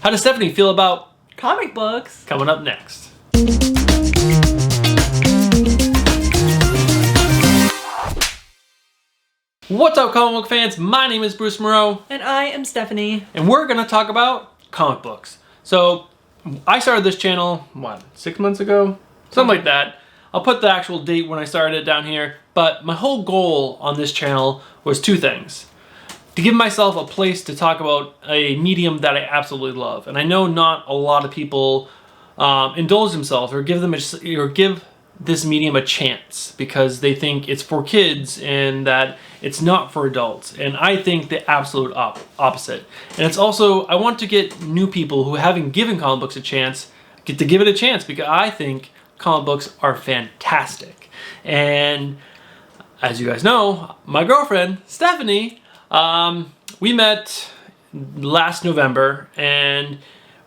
How does Stephanie feel about comic books? Coming up next. What's up, comic book fans? My name is Bruce Moreau. And I am Stephanie. And we're going to talk about comic books. So, I started this channel, 6 months ago? Something like that. I'll put the actual date when I started it down here. But my whole goal on this channel was two things. To give myself a place to talk about a medium that I absolutely love. And I know not a lot of people indulge themselves or give this medium a chance because they think it's for kids and that it's not for adults. And I think the absolute opposite. And it's also, I want to get new people who haven't given comic books a chance, get to give it a chance because I think comic books are fantastic. And as you guys know, my girlfriend, Stephanie, we met last November and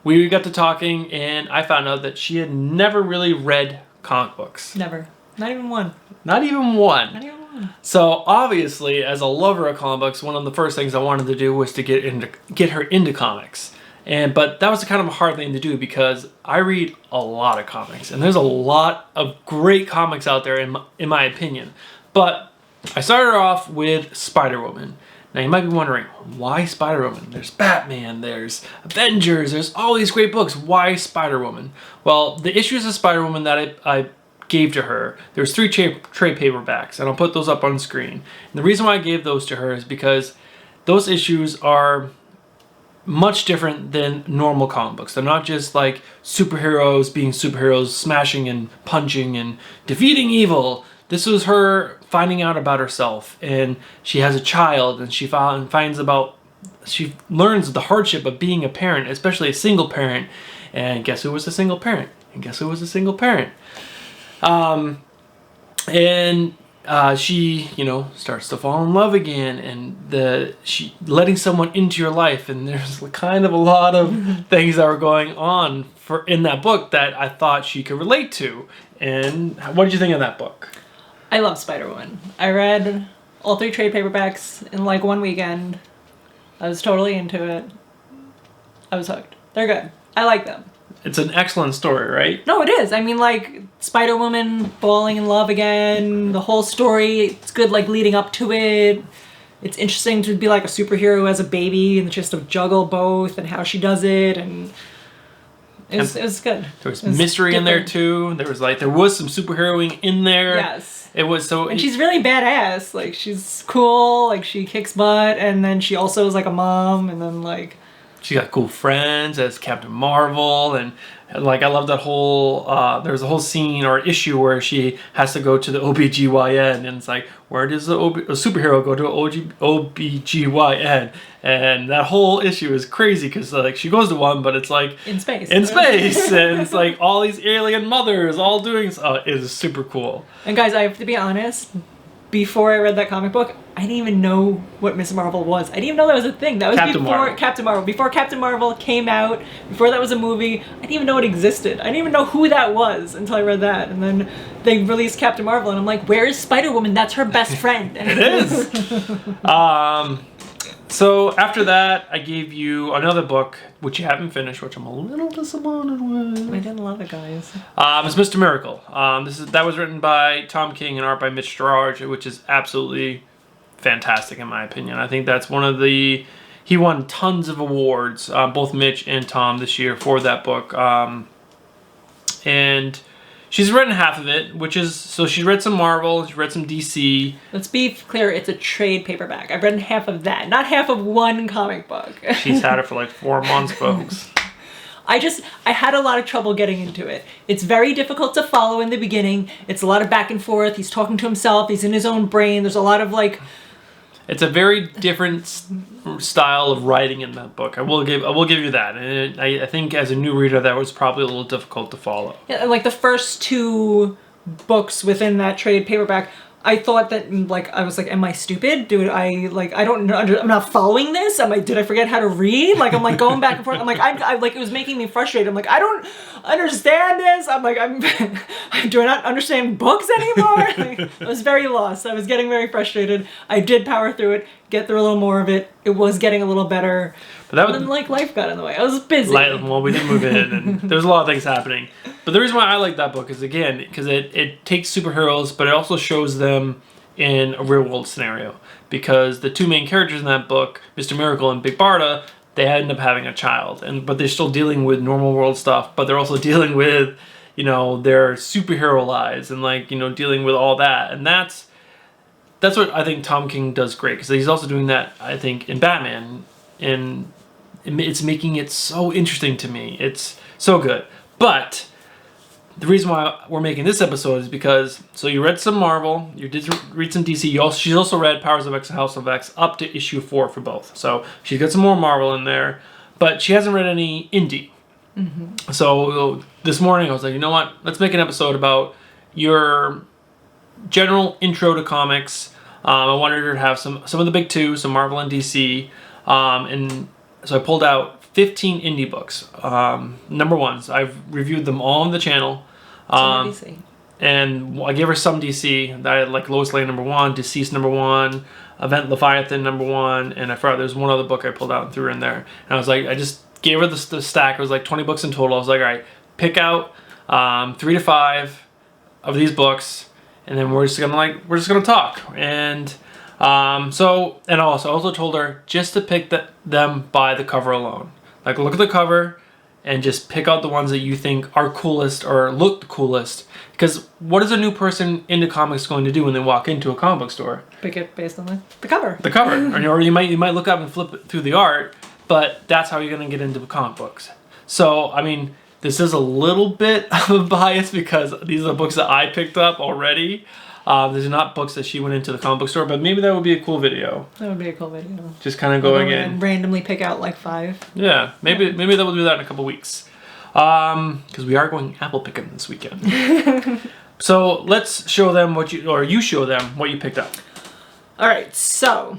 we got to talking and I found out that she had never really read comic books. Never. Not even one. Not even one. Not even one. So obviously, as a lover of comic books, one of the first things I wanted to do was to get her into comics. But that was kind of a hard thing to do because I read a lot of comics and there's a lot of great comics out there in my opinion. But I started off with Spider-Woman. Now you might be wondering, why Spider-Woman? There's Batman, there's Avengers, there's all these great books. Why Spider-Woman? Well, the issues of Spider-Woman that I gave to her, there's 3 trade paperbacks, and I'll put those up on screen. And the reason why I gave those to her is because those issues are much different than normal comic books. They're not just like superheroes being superheroes, smashing and punching and defeating evil. This was her finding out about herself, and she has a child, and she learns the hardship of being a parent, especially a single parent. And guess who was a single parent? She, starts to fall in love again, and she letting someone into your life, and there's kind of a lot of things that were going on in that book that I thought she could relate to. And what did you think of that book? I love Spider-Woman. I read all 3 trade paperbacks in like one weekend. I was totally into it. I was hooked. They're good. I like them. It's an excellent story, right? No, it is. I mean, like, Spider-Woman falling in love again, the whole story, it's good, like, leading up to it. It's interesting to be like a superhero as a baby and just to juggle both and how she does it, and it was good. There was mystery in there, too. There was some superheroing in there. Yes. It was so... And she's really badass. Like, she's cool, like, she kicks butt, and then she also is, like, a mom, and then, like... She got cool friends as Captain Marvel, and like I love that whole, there's a whole scene or issue where she has to go to the OBGYN, and it's like, where does a superhero go to OBGYN? And that whole issue is crazy because like she goes to one, but it's like... In space. And it's like all these alien mothers all doing... it is super cool. And guys, I have to be honest... Before I read that comic book, I didn't even know what Miss Marvel was. I didn't even know that was a thing. That was before Captain Marvel. Before Captain Marvel came out, before that was a movie, I didn't even know it existed. I didn't even know who that was until I read that. And then they released Captain Marvel, and I'm like, where is Spider-Woman? That's her best friend. It is. So after that, I gave you another book, which you haven't finished, which I'm a little disappointed with. I didn't love it, guys. It's Mr. Miracle. That was written by Tom King and art by Mitch Gerard, which is absolutely fantastic in my opinion. I think that's one of the... He won tons of awards, both Mitch and Tom this year for that book. And... She's written half of it, which is... So she read some Marvel, she read some DC. Let's be clear, it's a trade paperback. I've read half of that, not half of one comic book. She's had it for like 4 months, folks. I had a lot of trouble getting into it. It's very difficult to follow in the beginning. It's a lot of back and forth. He's talking to himself. He's in his own brain. There's a lot of like... It's a very different style of writing in that book. I will give you that. And I think as a new reader, that was probably a little difficult to follow. Yeah, like the first 2 books within that trade paperback, I thought that, like, I was like, am I stupid? I'm not following this? Did I forget how to read? Like, I'm like going back and forth. I'm like, it was making me frustrated. I'm like, I don't understand this. I'm like, do I not understand books anymore? Like, I was very lost. I was getting very frustrated. I did power through it, get through a little more of it. It was getting a little better. That And then like life got in the way. I was busy. Well, we didn't move in, and there's a lot of things happening. But the reason why I like that book is, again, because it takes superheroes, but it also shows them in a real world scenario. Because the two main characters in that book, Mr. Miracle and Big Barda, they end up having a child, but they're still dealing with normal world stuff. But they're also dealing with, their superhero lives and dealing with all that. And that's what I think Tom King does great, because he's also doing that, I think, in Batman, and it's making it so interesting to me. It's so good. But the reason why we're making this episode is because, so you read some Marvel, you did read some DC, she's also read Powers of X and House of X up to issue 4 for both. So she's got some more Marvel in there, but she hasn't read any Indy. Mm-hmm. So this morning I was like, you know what? Let's make an episode about your general intro to comics. I wanted her to have some of the big two, so Marvel and DC. And so I pulled out 15 indie books, number ones. I've reviewed them all on the channel. DC. And I gave her some DC. I had like Lois Lane number 1, Deceased number 1, Event Leviathan number 1, and I forgot there's one other book I pulled out and threw her in there. And I was like, I just gave her the stack. It was like 20 books in total. I was like, all right, pick out 3 to 5 of these books, and then we're just gonna talk. And I also told her just to pick them by the cover alone. Like, look at the cover and just pick out the ones that you think are coolest or look the coolest. Because what is a new person into comics going to do when they walk into a comic book store? Pick it based on the cover. The cover. Or you might look up and flip it through the art, but that's how you're going to get into comic books. So, I mean, this is a little bit of a bias because these are the books that I picked up already. These are not books that she went into the comic book store, but maybe that would be a cool video. That would be a cool video. Just kind of going in. And randomly pick out like 5. Yeah, maybe that we'll do that in a couple weeks. Because we are going apple picking this weekend. So let's show them you show them what you picked up. All right, so.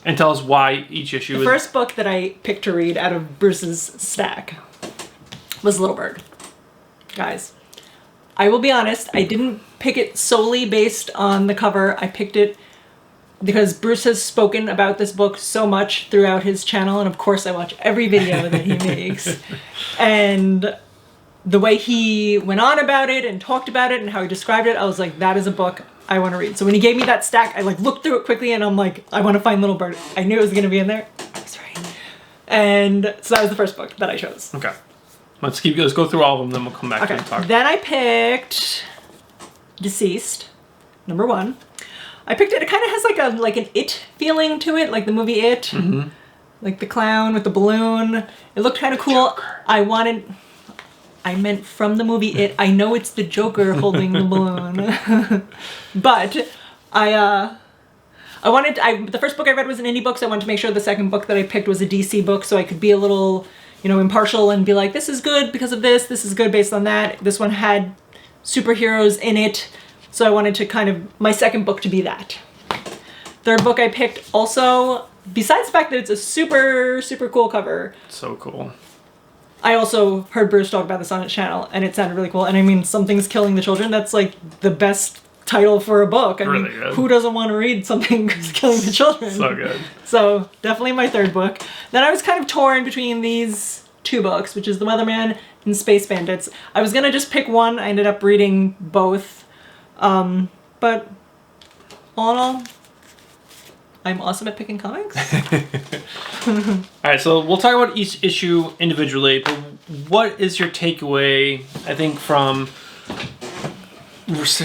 And tell us why each issue The first book that I picked to read out of Bruce's stack was Little Bird. Guys, I will be honest, I didn't pick it solely based on the cover. I picked it because Bruce has spoken about this book so much throughout his channel, and of course I watch every video that he makes. And the way he went on about it and talked about it and how he described it, I was like, that is a book I want to read. So when he gave me that stack, I looked through it quickly and I'm like, I want to find Little Bird. I knew it was going to be in there. I was right. And so that was the first book that I chose. Okay. Let's go through all of them, then we'll come back to the talk. Then I picked Deceased, number 1. I picked it. It kind of has like an It feeling to it, like the movie It, mm-hmm. like the clown with the balloon. It looked kind of cool. Joker. I meant from the movie It. I know it's the Joker holding the balloon, but the first book I read was an indie book, so I wanted to make sure the second book that I picked was a DC book, so I could be a little, impartial and be like, this is good because of this is good based on that. This one had superheroes in it, so I wanted to my second book to be that. Third book I picked also, besides the fact that it's a super, super cool cover. So cool. I also heard Bruce talk about this on his channel, and it sounded really cool. And I mean, Something's Killing the Children, that's like the best title for a book. I mean, who doesn't want to read Something's Killing the Children? So good. So definitely my third book. Then I was kind of torn between these 2 books, which is The Weatherman and Space Bandits. I was going to just pick one. I ended up reading both. But all in all, I'm awesome at picking comics. All right, so we'll talk about each issue individually, but what is your takeaway, I think, from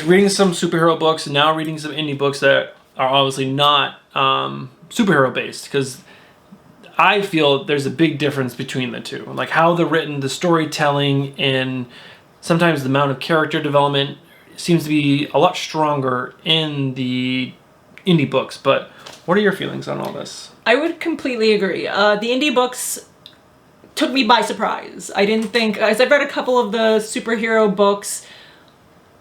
reading some superhero books and now reading some indie books that are obviously not superhero based? Because I feel there's a big difference between the two. Like how they're written, the storytelling, and sometimes the amount of character development seems to be a lot stronger in the indie books. But what are your feelings on all this? I would completely agree. The indie books took me by surprise. I didn't think, as I've read a couple of the superhero books,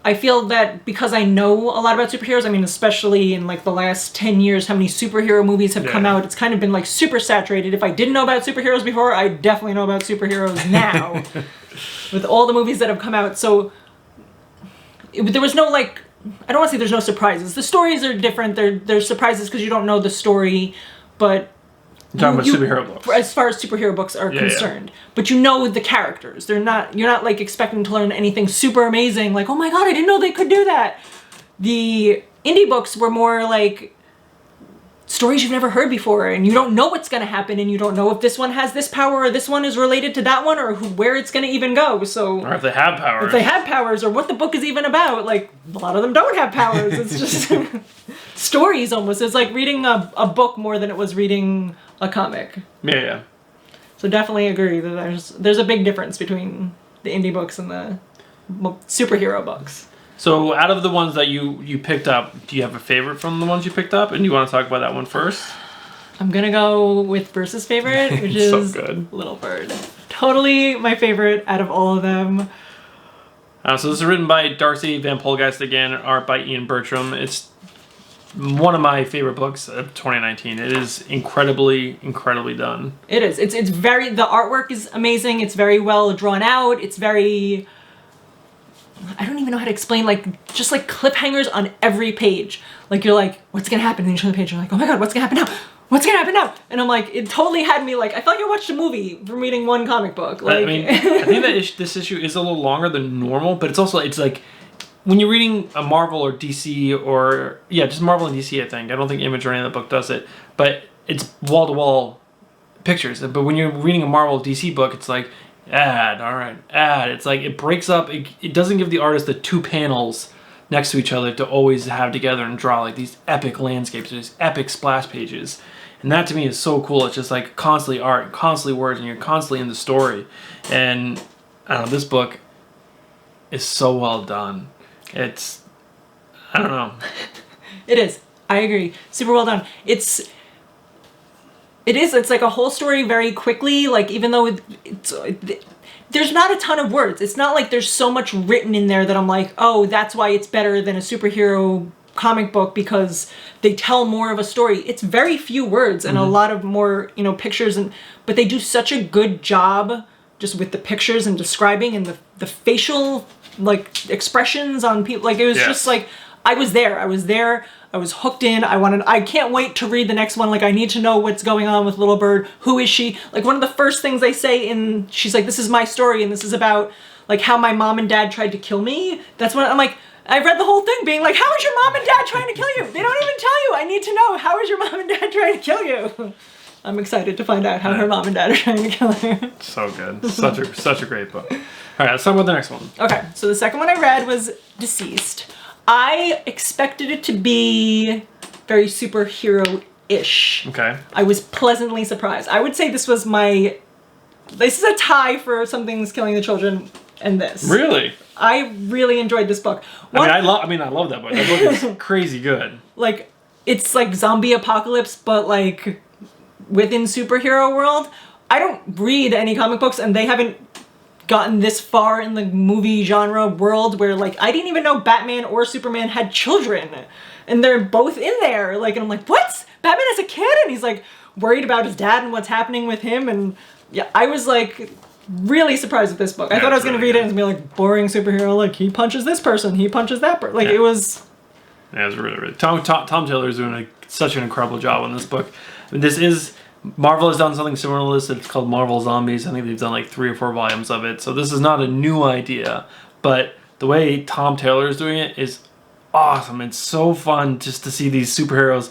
I feel that because I know a lot about superheroes, I mean, especially in like the last 10 years, how many superhero movies have come out, it's kind of been like super saturated. If I didn't know about superheroes before, I definitely know about superheroes now with all the movies that have come out. So there was no like, I don't want to say there's no surprises. The stories are different. There's surprises because you don't know the story, but You're talking about superhero books. As far as superhero books are concerned. But you know the characters. You're not like expecting to learn anything super amazing, like, oh my god, I didn't know they could do that. The indie books were more like stories you've never heard before, and you don't know what's going to happen, and you don't know if this one has this power or this one is related to that one, or where it's going to even go. So, or if they have powers. If they have powers, or what the book is even about. Like, a lot of them don't have powers. It's just stories almost. It's like reading a book more than it was reading a comic. Yeah. So definitely agree that there's a big difference between the indie books and the superhero books. So out of the ones that you picked up, do you have a favorite from the ones you picked up? And you want to talk about that one first? I'm going to go with Bruce's favorite, which is so good. Little Bird. Totally my favorite out of all of them. So this is written by Darcy Van Polgeist again, art by Ian Bertram. It's one of my favorite books of 2019. It is incredibly done. It is. It's very, the artwork is amazing. It's very well drawn out. It's very, I don't even know how to explain, like, just like cliffhangers on every page. Like, you're like, what's gonna happen? And you turn the page, you're like, oh my god, what's gonna happen now? What's gonna happen now? And I'm like, it totally had me like, I felt like I watched a movie from reading one comic book. Like, I mean, I think that this issue is a little longer than normal, but it's like, when you're reading a Marvel or DC or, just Marvel and DC, I think. I don't think Image or any of the book does it, but it's wall-to-wall pictures. But when you're reading a Marvel DC book, it's like, add. It's like, it breaks up. It doesn't give the artist the two panels next to each other to always have together and draw like these epic landscapes, these epic splash pages. And that to me is so cool. It's just like constantly art, constantly words, and you're constantly in the story. And I don't know, this book is so well done. It's, I don't know. It is. I agree. Super well done. It's like a whole story very quickly. Like, even though there's not a ton of words. It's not like there's so much written in there that I'm like, oh, that's why it's better than a superhero comic book, because they tell more of a story. It's very few words and a lot of more, pictures, but they do such a good job just with the pictures and describing and the facial like expressions on people. Like, it was just like, I was there. I was hooked in. I can't wait to read the next one. Like, I need to know what's going on with Little Bird. Who is she? Like, one of the first things they say she's like, this is my story, and this is about like how my mom and dad tried to kill me. That's when I'm like, I read the whole thing being like, how is your mom and dad trying to kill you? They don't even tell you. I need to know, how is your mom and dad trying to kill you? I'm excited to find out how her mom and dad are trying to kill her. So good. Such a great book. All right, let's talk about the next one. Okay, so the second one I read was Deceased. I expected it to be very superhero-ish. Okay. I was pleasantly surprised. I would say this is a tie for Something's Killing the Children and this. Really? I really enjoyed this book. I love that book. That book is crazy good. Like, it's like zombie apocalypse, but like within superhero world. I don't read any comic books, and they haven't gotten this far in the movie genre world where, like, I didn't even know Batman or Superman had children, and they're both in there. Like, and I'm like, what? Batman has a kid, and he's like worried about his dad and what's happening with him. And yeah, I was like really surprised with this book. I thought I was gonna read it and be like, boring superhero, like, he punches this person, he punches that person. Like, it was. Yeah, it was really. Tom Taylor's doing such an incredible job on this book. I mean, Marvel has done something similar to this. It's called Marvel Zombies. I think they've done like 3 or 4 volumes of it. So this is not a new idea, but the way Tom Taylor is doing it is awesome. It's so fun just to see these superheroes.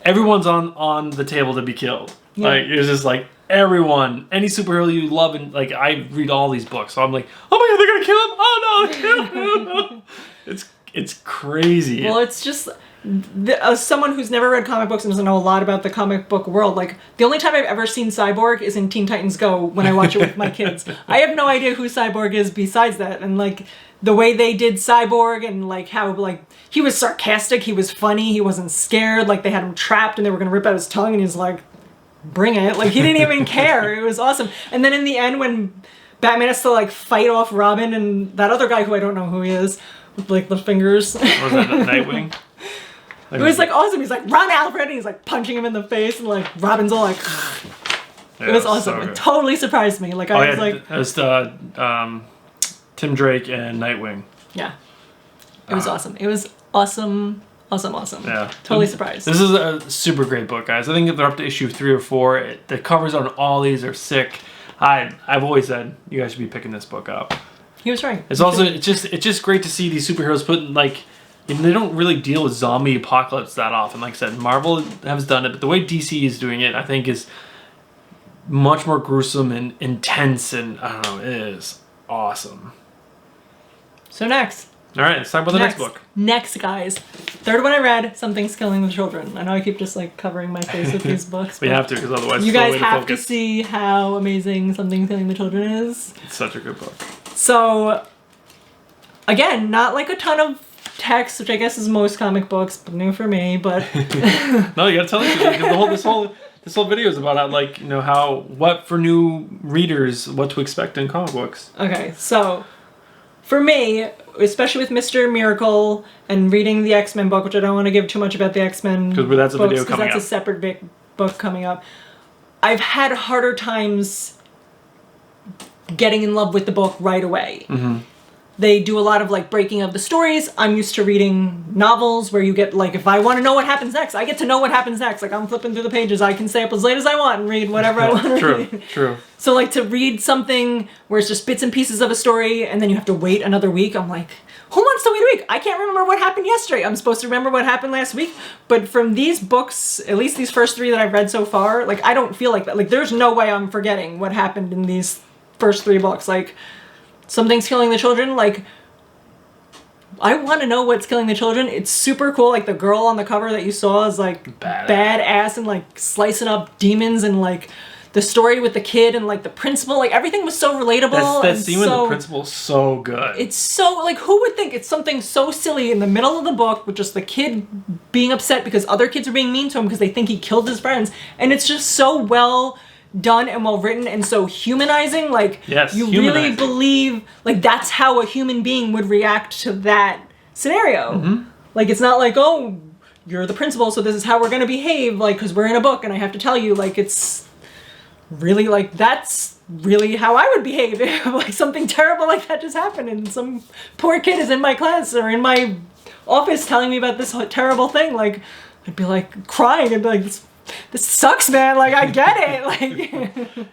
Everyone's on the table to be killed. Yeah. Like, it's just like everyone, any superhero you love, and like, I read all these books, so I'm like, oh my god, they're gonna kill him! Oh no, kill him! It's crazy. Well, it's just. As someone who's never read comic books and doesn't know a lot about the comic book world, like, the only time I've ever seen Cyborg is in Teen Titans Go when I watch it with my kids. I have no idea who Cyborg is besides that, and like the way they did Cyborg and like how like he was sarcastic, he was funny, he wasn't scared, like they had him trapped and they were gonna rip out his tongue and he's like, bring it, like he didn't even care. It was awesome. And then in the end when Batman has to like fight off Robin and that other guy who I don't know who he is with like the fingers. Was that Nightwing? It was like awesome. He's like, run, Alfred, and he's like punching him in the face, and like Robin's all like, it was awesome. It totally surprised me. Like, I was like, it was Tim Drake and Nightwing. Yeah, it was awesome. It was awesome. Awesome. Yeah. Totally surprised. This is a super great book, guys. I think if they're up to issue 3 or 4, the covers on all these are sick. I've always said you guys should be picking this book up. He was right. It's just great to see these superheroes put in, like, they don't really deal with zombie apocalypse that often. Like I said, Marvel has done it, but the way DC is doing it, I think, is much more gruesome and intense, and I don't know, it is awesome. So next. All right, let's talk about the next book. Next, guys. Third one I read, Something's Killing the Children. I know I keep just like covering my face with these books. We have to, because otherwise you it's no guys way to have to focus. see how amazing Something's Killing the Children is. It's such a good book. So, again, not like a ton of text, which I guess is most comic books, but new for me. But no, you gotta tell me, because this whole video is about how, like, you know, what for new readers, what to expect in comic books. Okay, so for me, especially with Mr. Miracle and reading the X-Men book, which I don't want to give too much about the X-Men because that's a books, video coming that's up. A separate book coming up. I've had harder times getting in love with the book right away. Mm-hmm. They do a lot of like breaking of the stories. I'm used to reading novels where you get like, if I want to know what happens next, I get to know what happens next. Like I'm flipping through the pages. I can stay up as late as I want and read whatever I want to read. True. So like to read something where it's just bits and pieces of a story and then you have to wait another week. I'm like, who wants to wait a week? I can't remember what happened yesterday. I'm supposed to remember what happened last week. But from these books, at least these first 3 that I've read so far, like I don't feel like that. Like there's no way I'm forgetting what happened in these first 3 books. Like Something's Killing the Children, like I want to know what's killing the children. It's super cool. Like the girl on the cover that you saw is like badass and like slicing up demons, and like the story with the kid and like the principal, like everything was so relatable. That scene with the principal is so good. It's so, like, who would think it's something so silly in the middle of the book with just the kid being upset because other kids are being mean to him because they think he killed his friends, and it's just so well done and well written and so humanizing. Like, yes, you really believe, like, that's how a human being would react to that scenario. Mm-hmm. Like, it's not like, oh, you're the principal, so this is how we're gonna behave, like, because we're in a book and I have to tell you. Like, it's really, like, that's really how I would behave if, like, something terrible like that just happened and some poor kid is in my class or in my office telling me about this terrible thing. Like, I'd be, like, crying and be like, this sucks, man. Like, I get it. Like,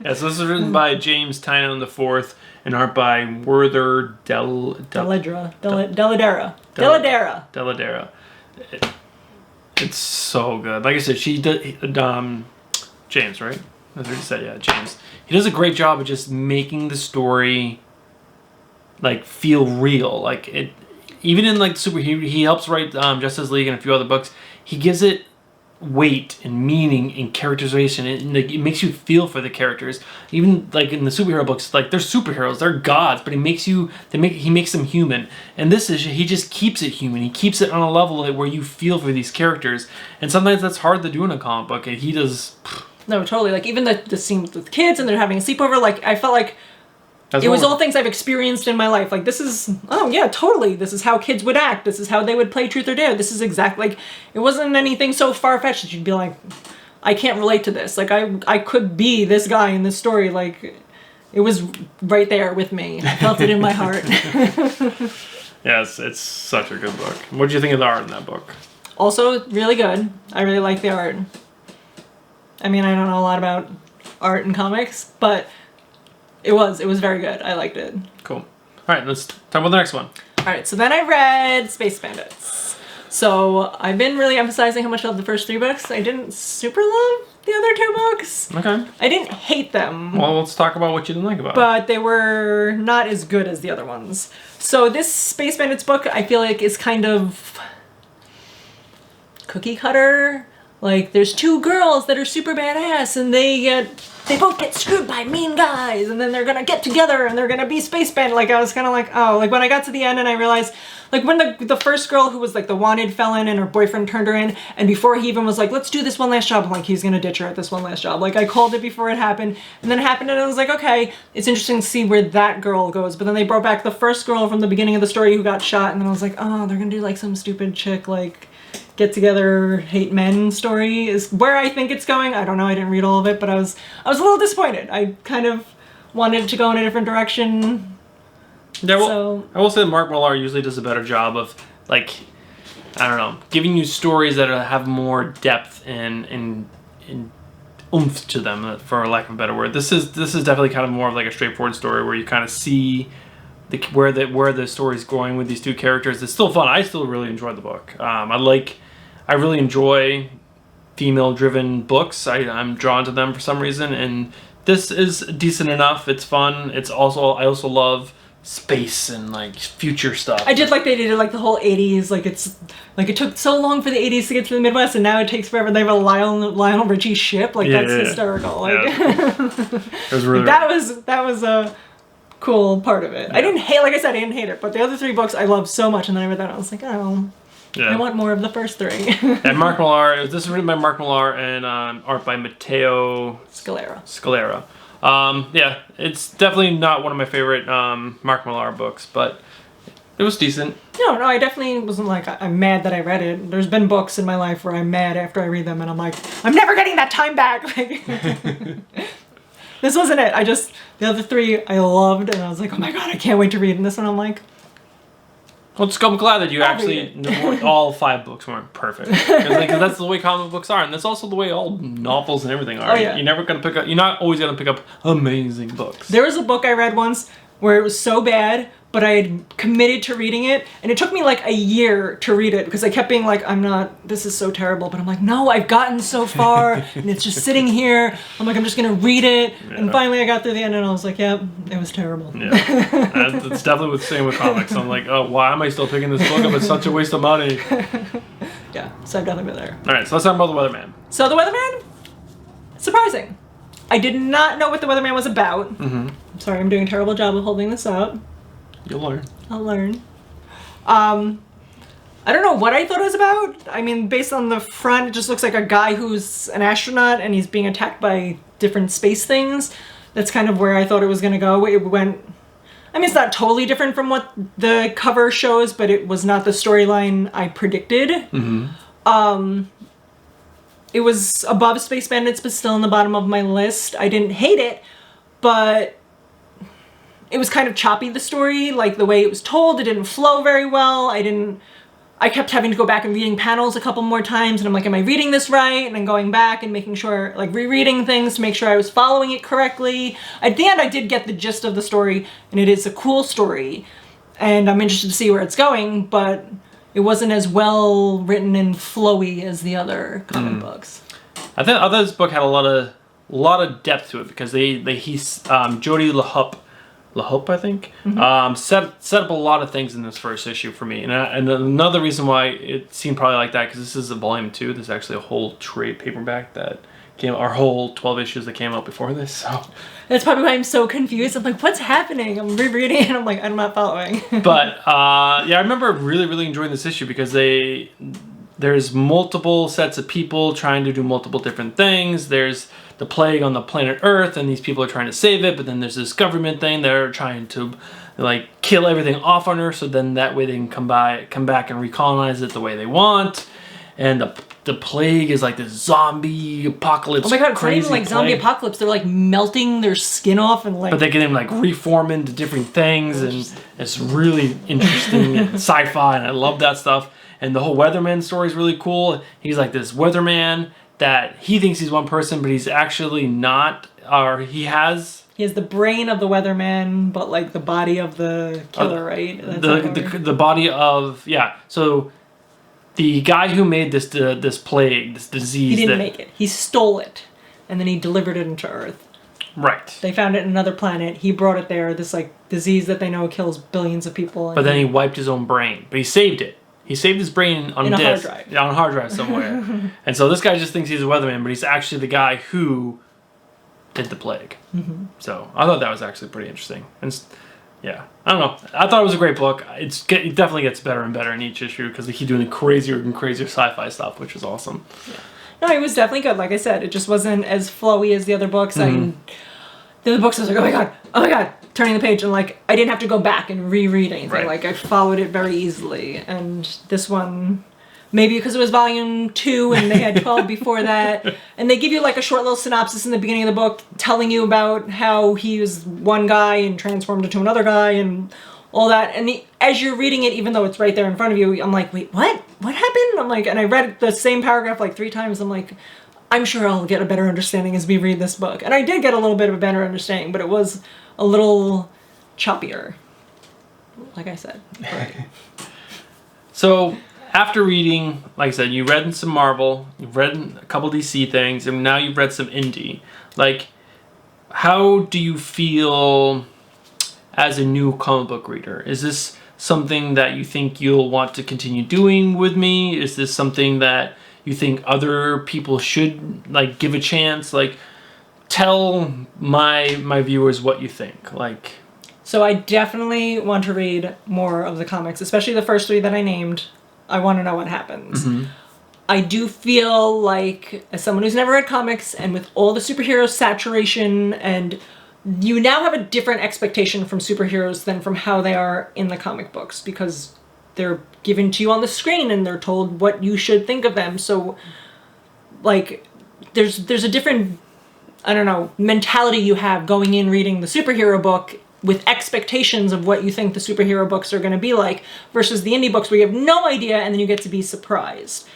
yeah, so this is written by James Tynion IV and art by Werther Deladera. It's so good. Like I said, she did, James, right? That's what you said, yeah, James. He does a great job of just making the story, like, feel real. Like, it, even in, like, he helps write Justice League and a few other books. He gives it weight and meaning and characterization, and like, it makes you feel for the characters. Even like in the superhero books, like they're superheroes, they're gods, but he makes them human. And this is, he just keeps it human. He keeps it on a level where you feel for these characters, and sometimes that's hard to do in a comic book, and he does. No, totally. Like, even the scenes with kids and they're having a sleepover, like, I felt like it was all things I've experienced in my life. Like, this is, oh yeah, totally. This is how kids would act. This is how they would play Truth or Dare. This is exactly, like, it wasn't anything so far-fetched that you'd be like, I can't relate to this. Like, I could be this guy in this story. Like, it was right there with me. I felt it in my heart. Yes, it's such a good book. What did you think of the art in that book? Also, really good. I really like the art. I mean, I don't know a lot about art and comics, but it was very good. I liked it. Cool. All right, let's talk about the next one. All right, so then I read Space Bandits. So I've been really emphasizing how much I loved the first 3 books. I didn't super love the other 2 books. Okay. I didn't hate them. Well, let's talk about what you didn't like about it. But they were not as good as the other ones. So this Space Bandits book, I feel like, is kind of cookie cutter. Like, there's 2 girls that are super badass, and they both get screwed by mean guys, and then they're gonna get together, and they're gonna be space band. Like, I was kind of like, oh, like, when I got to the end and I realized, like, when the first girl who was, like, the wanted felon and her boyfriend turned her in, and before he even was like, let's do this one last job, I'm like, he's gonna ditch her at this one last job. Like, I called it before it happened, and then it happened, and I was like, okay, it's interesting to see where that girl goes. But then they brought back the first girl from the beginning of the story who got shot, and then I was like, oh, they're gonna do, like, some stupid chick, like, get together, hate men story is where I think it's going. I don't know, I didn't read all of it, but I was a little disappointed. I kind of wanted to go in a different direction. Yeah, well, I will say that Mark Millar usually does a better job of, like, I don't know, giving you stories that have more depth and oomph to them, for lack of a better word. This is definitely kind of more of like a straightforward story where you kind of see where the story's going with these two characters. It's still fun. I still really enjoyed the book. I really enjoy female-driven books. I'm drawn to them for some reason, and this is decent enough. It's fun. I also love space and like future stuff. I did like they did like the whole 80s, like it's like it took so long for the 80s to get to the Midwest, and now it takes forever. They have a Lionel Richie ship, like that's hysterical. Like it was really that was a cool part of it. I didn't hate, like I said, I didn't hate it, but the other 3 books I loved so much, and then I read that and I was like, oh. Yeah. I want more of the first 3. And Mark Millar. This is written by Mark Millar and art by Matteo Scalera. Yeah, it's definitely not one of my favorite Mark Millar books, but it was decent. No, I definitely wasn't like, I'm mad that I read it. There's been books in my life where I'm mad after I read them, and I'm like, I'm never getting that time back. Like, this wasn't it. The other 3 I loved, and I was like, oh my god, I can't wait to read. And this one I'm like, well, I'm glad that you all 5 books weren't perfect. Because that's the way comic books are, and that's also the way all novels and everything are. Oh, yeah. You're not always gonna pick up amazing books. There was a book I read once where it was so bad, but I had committed to reading it, and it took me like a year to read it because I kept being like, this is so terrible, but I'm like, no, I've gotten so far, and it's just sitting here. I'm like, I'm just gonna read it, and finally I got through the end, and I was like, yeah, it was terrible. Yeah, it's definitely the same with comics. I'm like, oh, why am I still picking this book up? It's such a waste of money. Yeah, so I've definitely been there. All right, so let's talk about The Weatherman. So The Weatherman, surprising. I did not know what The Weatherman was about. Mm-hmm. I'm sorry, I'm doing a terrible job of holding this up. You'll learn. I'll learn. I don't know what I thought it was about. I mean, based on the front, it just looks like a guy who's an astronaut and he's being attacked by different space things. That's kind of where I thought it was going to go. It went... I mean, it's not totally different from what the cover shows, but it was not the storyline I predicted. Mm-hmm. It was above Space Bandits, but still in the bottom of my list. I didn't hate it, but... it was kind of choppy, the story, like the way it was told. It didn't flow very well. I kept having to go back and reading panels a couple more times, and I'm like, am I reading this right? And then going back and making sure, like rereading things to make sure I was following it correctly. At the end, I did get the gist of the story, and it is a cool story, and I'm interested to see where it's going, but it wasn't as well written and flowy as the other comic books. I thought this book had a lot of depth to it because Jody LaHope, I think, set up a lot of things in this first issue for me. And another reason why it seemed probably like that, because this is a volume 2. There's actually a whole trade paperback that came, our whole 12 issues that came out before this. So that's probably why I'm so confused. I'm like, what's happening? I'm rereading it, and I'm like, I'm not following. But yeah, I remember really, really enjoying this issue because there's multiple sets of people trying to do multiple different things. There's the plague on the planet Earth, and these people are trying to save it, but then there's this government thing. They're trying to like kill everything off on Earth, so then that way they can come back and recolonize it the way they want. And the plague is like this zombie apocalypse. Oh my god, it's not even like zombie apocalypse. They're like melting their skin off and like... but they can like reform into different things, and it's really interesting and sci-fi, and I love that stuff. And the whole weatherman story is really cool. He's like this weatherman that he thinks he's one person, but he's actually not, or he has the brain of the weatherman, but like the body of the killer, right? The body of, yeah. So the guy who made this plague, this disease, he didn't make it. He stole it, and then he delivered it into Earth. Right. They found it in another planet. He brought it there. This like disease that they know kills billions of people. But then he wiped his own brain, but he saved it. He saved his brain on a disk, on a hard drive somewhere. And so this guy just thinks he's a weatherman, but he's actually the guy who did the plague. Mm-hmm. So I thought that was actually pretty interesting. And yeah, I don't know. I thought it was a great book. It definitely gets better and better in each issue because they keep doing crazier and crazier sci-fi stuff, which is awesome. Yeah. No, it was definitely good. Like I said, it just wasn't as flowy as the other books. The other books, I was like, oh my god, turning the page, and like I didn't have to go back and reread anything. Right. Like I followed it very easily. And this one, maybe because it was volume 2 and they had 12 before that, and they give you like a short little synopsis in the beginning of the book telling you about how he was one guy and transformed into another guy and all that. And as you're reading it, even though it's right there in front of you, I'm like, wait, what? What happened? I'm like, and I read the same paragraph like 3 times. I'm like, I'm sure I'll get a better understanding as we read this book. And I did get a little bit of a better understanding, but it was a little choppier, like I said. So after reading, like I said, you read some Marvel, you've read a couple DC things, and now you've read some Indy. Like, how do you feel as a new comic book reader? Is this something that you think you'll want to continue doing with me? Is this something that you think other people should like give a chance? Like, tell my viewers what you think. Like, so I definitely want to read more of the comics, especially the first 3 that I named. I want to know what happens. I do feel like, as someone who's never read comics, and with all the superhero saturation, and you now have a different expectation from superheroes than from how they are in the comic books, because they're given to you on the screen and they're told what you should think of them. So, like, there's a different, I don't know, mentality you have going in reading the superhero book with expectations of what you think the superhero books are going to be like, versus the indie books where you have no idea and then you get to be surprised.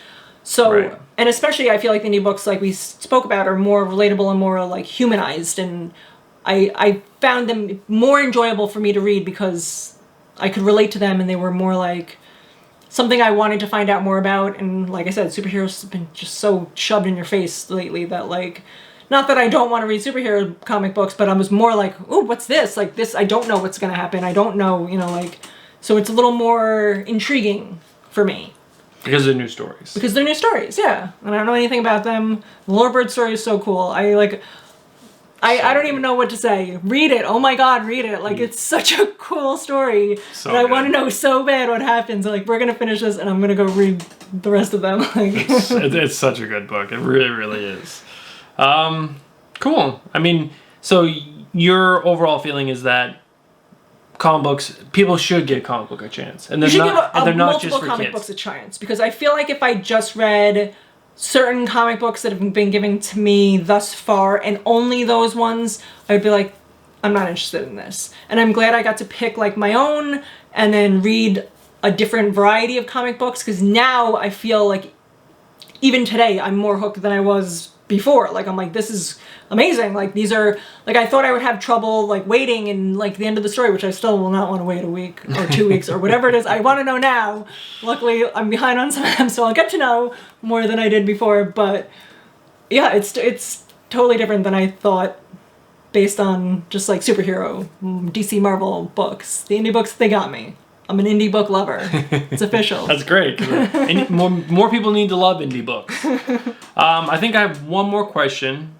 So, right. And especially I feel like the indie books, like we spoke about, are more relatable and more like humanized, and I found them more enjoyable for me to read because I could relate to them and they were more like something I wanted to find out more about. And like I said, superheroes have been just so shoved in your face lately that, like, not that I don't want to read superhero comic books, but I was more like, ooh, what's this? Like this, I don't know what's going to happen. I don't know, like, so it's a little more intriguing for me. Because they're new stories. Because they're new stories, yeah. And I don't know anything about them. The Lord Bird story is so cool. I don't even know what to say. Read it. Oh my God, read it. Like, it's such a cool story. So and I want to know so bad what happens. Like, we're going to finish this and I'm going to go read the rest of them. Like, it's such a good book. It really, really is. Cool. I mean, so your overall feeling is that comic books, people should give comic book a chance. And they're not just for comic kids. books a chance. Because I feel like if I just read certain comic books that have been given to me thus far, and only those ones, I'd be like, I'm not interested in this. And I'm glad I got to pick like my own and then read a different variety of comic books, because now I feel like even today I'm more hooked than I was before. Like, I'm like, this is amazing. Like, these are, like, I thought I would have trouble like waiting and like the end of the story, which I still will not want to wait a week or 2 weeks or whatever it is. I want to know now. Luckily I'm behind on some of them, so I'll get to know more than I did before. But yeah, it's totally different than I thought based on just like superhero DC Marvel books. The indie books, they got me. I'm an indie book lover. It's official. That's great. More people need to love indie books. I think I have one more question.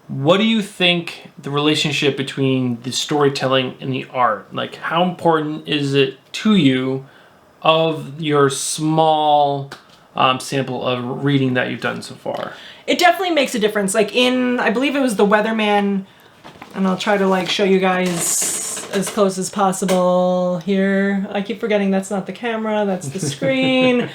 What do you think the relationship between the storytelling and the art? Like, how important is it to you of your small sample of reading that you've done so far? It definitely makes a difference. Like I believe it was The Weatherman, and I'll try to like show you guys as close as possible here. I keep forgetting that's not the camera, that's the screen.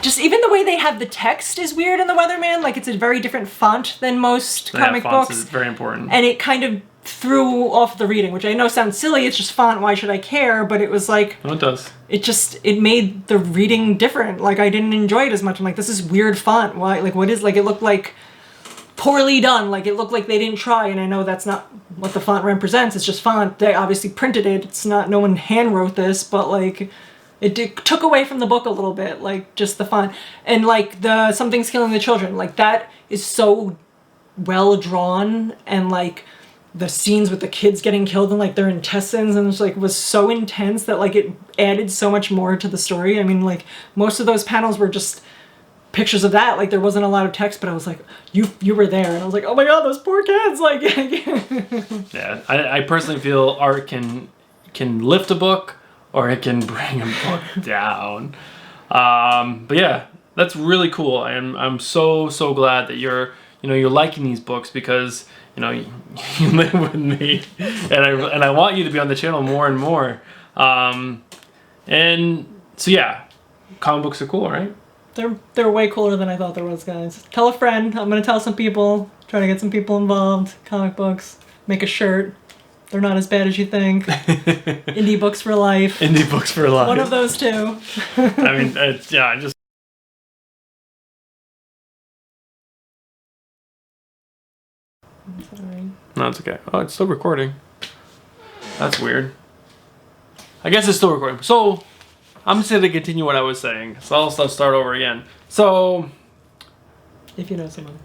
Just even the way they have the text is weird in The Weatherman. Like, it's a very different font than most comic fonts books. is very important. And it kind of threw off the reading, which I know sounds silly. It's just font. Why should I care? But it was like... No, it does. It made the reading different. Like, I didn't enjoy it as much. I'm like, this is weird font. Why? Like, what is... Like, it looked like poorly done. Like, it looked like they didn't try. And I know that's not what the font represents. It's just font. They obviously printed it. It's not... No one hand wrote this. But, like... It took away from the book a little bit, like, just the fun. And, like, the Something's Killing the Children, like, that is so well drawn, and, like, the scenes with the kids getting killed and, like, their intestines, and it's, like, was so intense that, like, it added so much more to the story. I mean, like, most of those panels were just pictures of that. Like, there wasn't a lot of text, but I was like, you were there. And I was like, oh my God, those poor kids, like... Yeah, I personally feel art can lift a book, or it can bring a book down. But yeah, that's really cool. I'm so glad that you're liking these books, because you live with me, and I want you to be on the channel more and more. And so yeah, comic books are cool, right? They're way cooler than I thought there was, guys. Tell a friend. I'm gonna tell some people. Try to get some people involved. Comic books. Make a shirt. They're not as bad as you think. Indie books for life. Indie books for life. One of those two. I mean, yeah, I just. Sorry. No, it's okay. Oh, it's still recording. That's weird. I guess it's still recording. So, I'm just going to continue what I was saying. So, I'll start over again. So, If you know someone.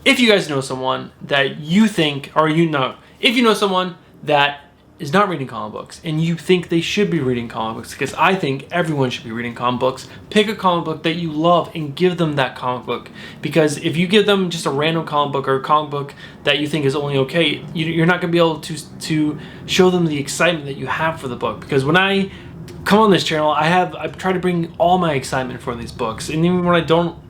if you guys know someone that you think, or if you know someone that is not reading comic books and you think they should be reading comic books, because I think everyone should be reading comic books, pick a comic book that you love and give them that comic book. Because if you give them just a random comic book or a comic book that you think is only okay, you're not going to be able to show them the excitement that you have for the book. Because when I come on this channel, I try to bring all my excitement for these books, and even when I don't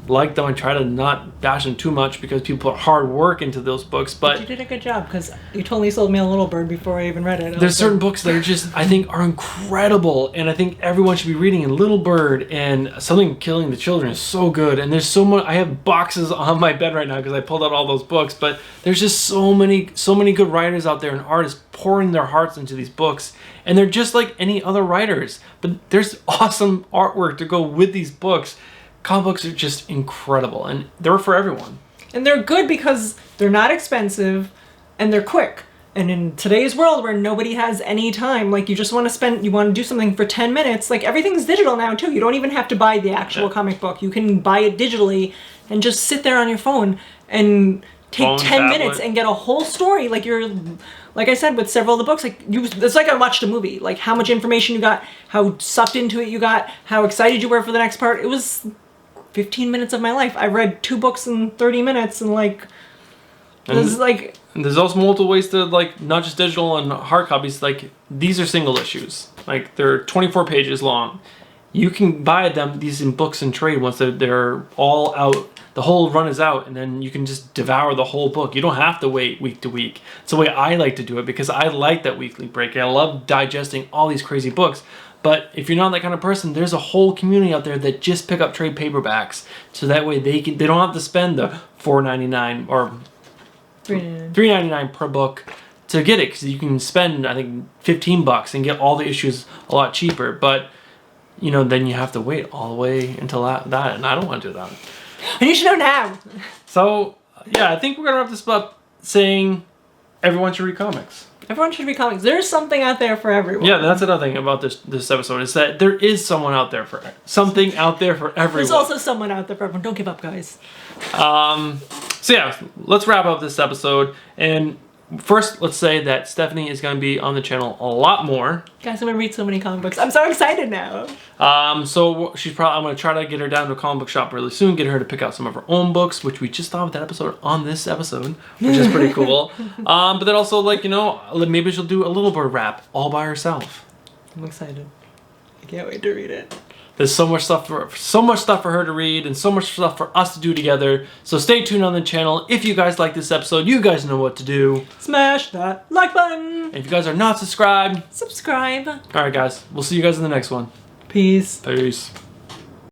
like them, I try to not bash them too much because people put hard work into those books. But you did a good job, because you totally sold me a Little Bird before I even read it. There's certain books that are just, I think, are incredible, and I think everyone should be reading. And Little Bird and Something Killing the Children is so good. And there's so much. I have boxes on my bed right now because I pulled out all those books. But there's just so many good writers out there and artists pouring their hearts into these books, and they're just like any other writers. But there's awesome artwork to go with these books. Comic books are just incredible, and they're for everyone. And they're good because they're not expensive, and they're quick. And in today's world where nobody has any time, like you just want to do something for 10 minutes, like everything's digital now too. You don't even have to buy the actual comic book. You can buy it digitally and just sit there on your phone and take 10 minutes and get a whole story. Like I said, with several of the books, it's like I watched a movie. Like how much information you got, how sucked into it you got, how excited you were for the next part. It was 15 minutes of my life. I read 2 books in 30 minutes, and there's also multiple ways to, like, not just digital and hard copies. Like, these are single issues. Like, they're 24 pages long. You can buy these in books and trade once they're all out. The whole run is out, and then you can just devour the whole book. You don't have to wait week to week. It's the way I like to do it, because I like that weekly break. I love digesting all these crazy books. But if you're not that kind of person, there's a whole community out there that just pick up trade paperbacks, so that way they don't have to spend the $4.99 or $3.99 per book to get it, because you can spend, I think, $15 and get all the issues a lot cheaper. But then you have to wait all the way until that, and I don't want to do that. And you should know now. So yeah, I think we're gonna wrap this up saying everyone should read comics. Everyone should read comics. There's something out there for everyone. Yeah, that's another thing about this episode, is that there is something out there for everyone. There's also someone out there for everyone. Don't give up, guys. So yeah, let's wrap up this episode. And first, let's say that Stephanie is going to be on the channel a lot more. Guys, I'm going to read so many comic books. I'm so excited now. So I'm going to try to get her down to a comic book shop really soon, get her to pick out some of her own books, which we just thought of that episode on this episode, which is pretty cool. But then also, maybe she'll do a Little Bird rap all by herself. I'm excited. I can't wait to read it. There's so much stuff for her to read, and so much stuff for us to do together. So stay tuned on the channel. If you guys like this episode, you guys know what to do. Smash that like button. And if you guys are not subscribed, subscribe. All right, guys. We'll see you guys in the next one. Peace. Peace.